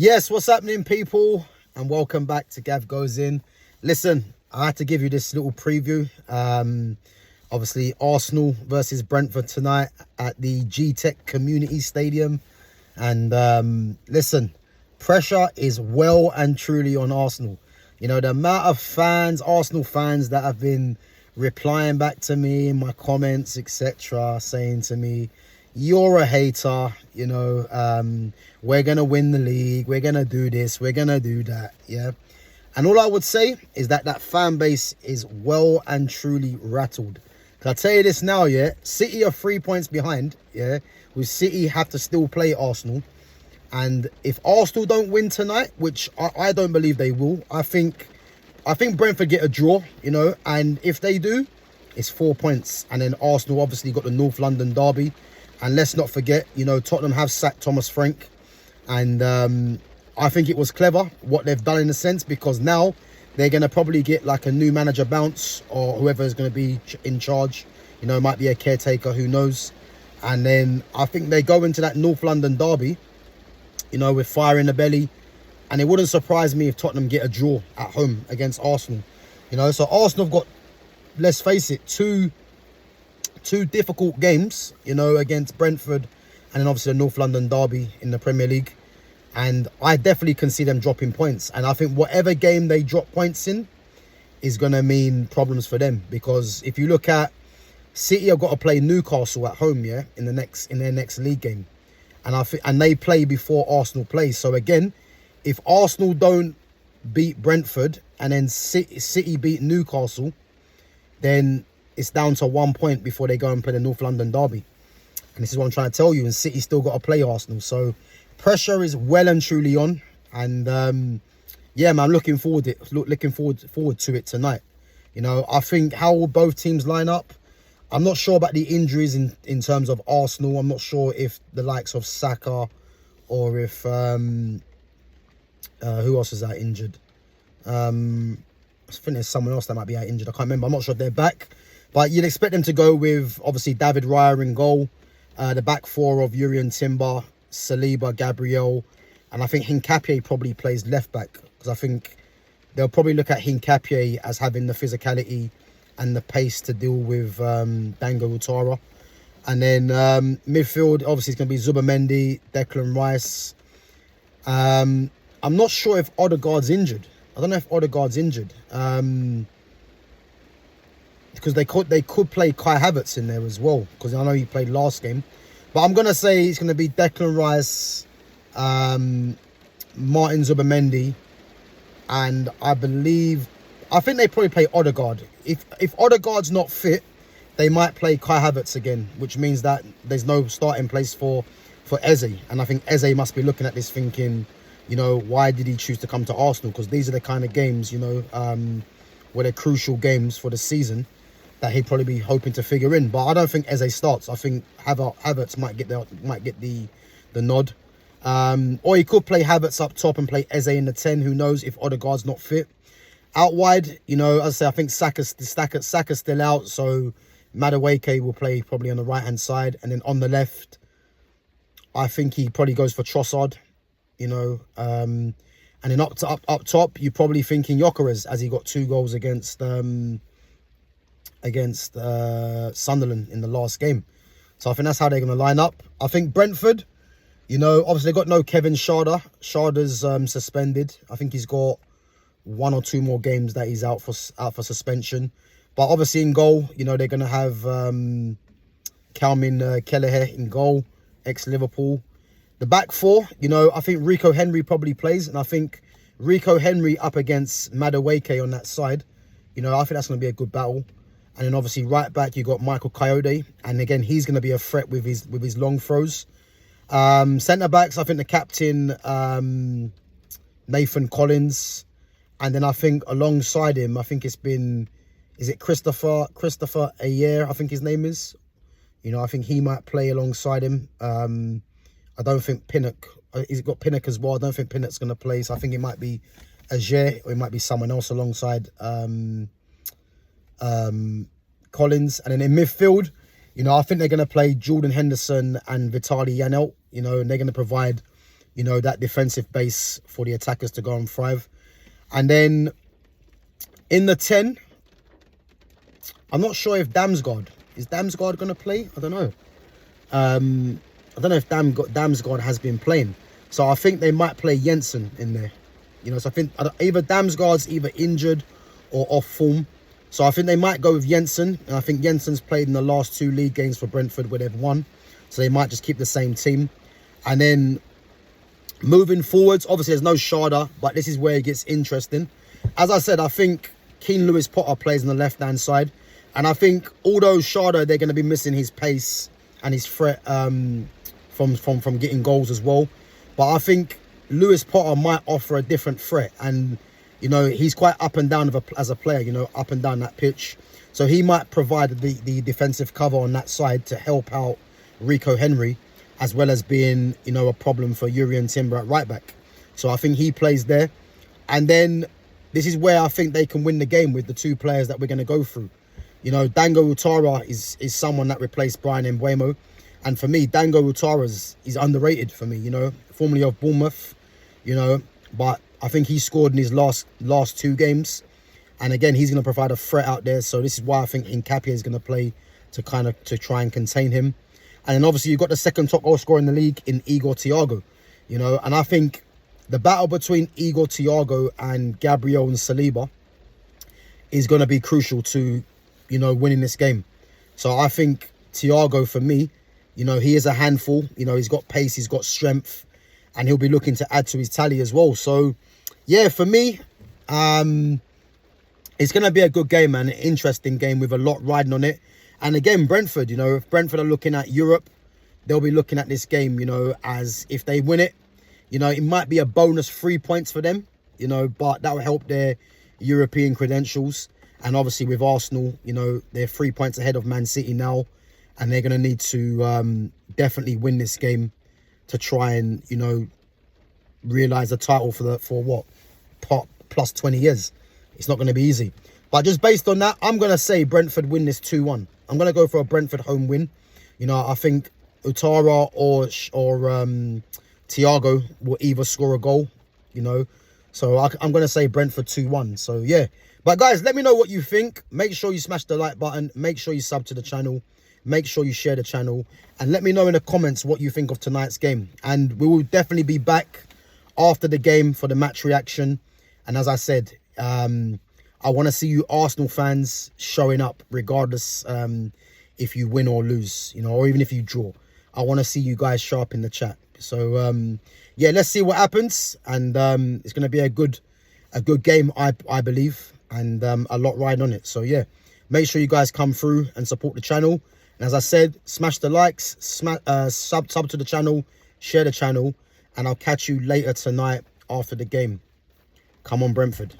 Yes, what's happening, people? And welcome back to Gav Goes In. Listen, I had to give you this little preview. Obviously, Arsenal versus Brentford tonight at the G-Tech Community Stadium. And listen, pressure is well and truly on Arsenal. You know, the amount of fans, Arsenal fans, that have been replying back to me in my comments, etc., saying to me, you're a hater, you know, we're going to win the league, we're going to do this, we're going to do that, yeah. And all I would say is that fan base is well and truly rattled. I'll tell you this now, yeah, City are 3 points behind, yeah, with City have to still play Arsenal. And if Arsenal don't win tonight, which I don't believe they will, I think Brentford get a draw, you know, and if they do, it's 4 points. And then Arsenal obviously got the North London derby. And let's not forget, you know, Tottenham have sacked Thomas Frank. And I think it was clever what they've done in a sense, because now they're going to probably get like a new manager bounce, or whoever is going to be in charge. You know, it might be a caretaker, who knows. And then I think they go into that North London derby, you know, with fire in the belly. And it wouldn't surprise me if Tottenham get a draw at home against Arsenal. You know, so Arsenal have got, let's face it, two difficult games, you know, against Brentford and then obviously the North London derby in the Premier League. And I definitely can see them dropping points. And I think whatever game they drop points in is going to mean problems for them. Because if you look at City, have got to play Newcastle at home, yeah, in their next league game. And they play before Arsenal plays. So again, if Arsenal don't beat Brentford and then City beat Newcastle, then it's down to 1 point before they go and play the North London derby. And this is what I'm trying to tell you. And City still got to play Arsenal. So pressure is well and truly on. And yeah, man, I'm looking forward to it tonight. You know, I think how will both teams line up? I'm not sure about the injuries in terms of Arsenal. I'm not sure if the likes of Saka or if who else is out injured. I think there's someone else that might be out injured. I can't remember. I'm not sure if they're back. But you'd expect them to go with, obviously, David Raya in goal. The back four of Yuri Timber, Saliba, Gabriel. And I think Hincapie probably plays left back. Because I think they'll probably look at Hincapie as having the physicality and the pace to deal with Dango Utara. And then midfield, obviously, it's going to be Zubimendi, Declan Rice. I'm not sure if Odegaard's injured. I don't know if Odegaard's injured. Because they could play Kai Havertz in there as well, because I know he played last game. But I'm going to say it's going to be Declan Rice, Martin Zubimendi, and I think they probably play Odegaard. If Odegaard's not fit, they might play Kai Havertz again, which means that there's no starting place for Eze. And I think Eze must be looking at this thinking, you know, why did he choose to come to Arsenal? Because these are the kind of games, you know, where they're crucial games for the season that he'd probably be hoping to figure in. But I don't think Eze starts. I think Havertz might get the nod. Or he could play Havertz up top and play Eze in the 10. Who knows if Odegaard's not fit. Out wide, you know, as I say, I think Saka's still out. So Madueke will play probably on the right-hand side. And then on the left, I think he probably goes for Trossard, you know. And then up top, you're probably thinking Gyökeres, as he got 2 goals against Sunderland in the last game. So I think that's how they're going to line up. I think Brentford, you know, obviously they got no Kevin Schade. Schade's suspended. I think he's got 1 or 2 more games that he's out for suspension. But obviously in goal, you know, they're going to have Calvin Kelleher in goal, ex-Liverpool. The back four, you know, I think Rico Henry probably plays. And I think Rico Henry up against Madueke on that side, you know, I think that's going to be a good battle. And then obviously right back, you got Michael Coyote. And again, he's going to be a threat with his long throws. Centre backs, I think the captain, Nathan Collins. And then I think alongside him, I think it's been, is it Christopher Ayer, I think his name is. You know, I think he might play alongside him. I don't think Pinnock, he's got Pinnock as well. I don't think Pinnock's going to play. So I think it might be Ayer, or it might be someone else alongside Collins. And then in midfield, you know, I think they're going to play Jordan Henderson and Vitaly Janelt, you know, and they're going to provide you know, that defensive base for the attackers to go and thrive. And then in the 10, I'm not sure if is Damsgaard going to play? I don't know. I don't know if Damsgaard has been playing. So I think they might play Jensen in there. You know, so I think either Damsgaard's either injured or off form. So I think they might go with Jensen. And I think Jensen's played in the last 2 league games for Brentford where they've won. So they might just keep the same team. And then moving forwards, obviously there's no Sharda, but this is where it gets interesting. As I said, I think Keane Lewis Potter plays on the left-hand side. And I think although Sharda, they're going to be missing his pace and his threat from getting goals as well. But I think Lewis Potter might offer a different threat. And, you know, he's quite up and down as a player, you know, up and down that pitch. So he might provide the defensive cover on that side to help out Rico Henry, as well as being, you know, a problem for Urian Timber at right back. So I think he plays there. And then this is where I think they can win the game with the 2 players that we're going to go through. You know, Dango Utara is someone that replaced Brian Mbeumo. And for me, Dango Utara is underrated for me, you know, formerly of Bournemouth, you know. But I think he scored in his last 2 games. And again, he's going to provide a threat out there. So this is why I think Nkapia is going to play to try and contain him. And then obviously you've got the second top goal scorer in the league in Igor Thiago, you know. And I think the battle between Igor Thiago and Gabriel and Saliba is going to be crucial to, you know, winning this game. So I think Thiago, for me, you know, he is a handful. You know, he's got pace, he's got strength, and he'll be looking to add to his tally as well. So, yeah, for me, it's going to be a good game, man. An interesting game with a lot riding on it. And again, Brentford, you know, if Brentford are looking at Europe, they'll be looking at this game, you know, as if they win it, you know, it might be a bonus 3 points for them, you know, but that will help their European credentials. And obviously with Arsenal, you know, they're 3 points ahead of Man City now. And they're going to need to definitely win this game to try and, you know, realise the title for what? Plus 20 years. It's not going to be easy. But just based on that, I'm going to say Brentford win this 2-1. I'm going to go for a Brentford home win. You know, I think Utara or Thiago will either score a goal, you know. So I'm going to say Brentford 2-1. So, yeah. But, guys, let me know what you think. Make sure you smash the like button. Make sure you sub to the channel. Make sure you share the channel. And let me know in the comments what you think of tonight's game. And we will definitely be back after the game for the match reaction. And as I said, I want to see you Arsenal fans showing up regardless if you win or lose, you know, or even if you draw. I want to see you guys show up in the chat. So, yeah, let's see what happens. And it's going to be a good game, I believe, and a lot riding on it. So, yeah, make sure you guys come through and support the channel. And as I said, smash the likes, sub to the channel, share the channel, and I'll catch you later tonight after the game. Come on, Brentford.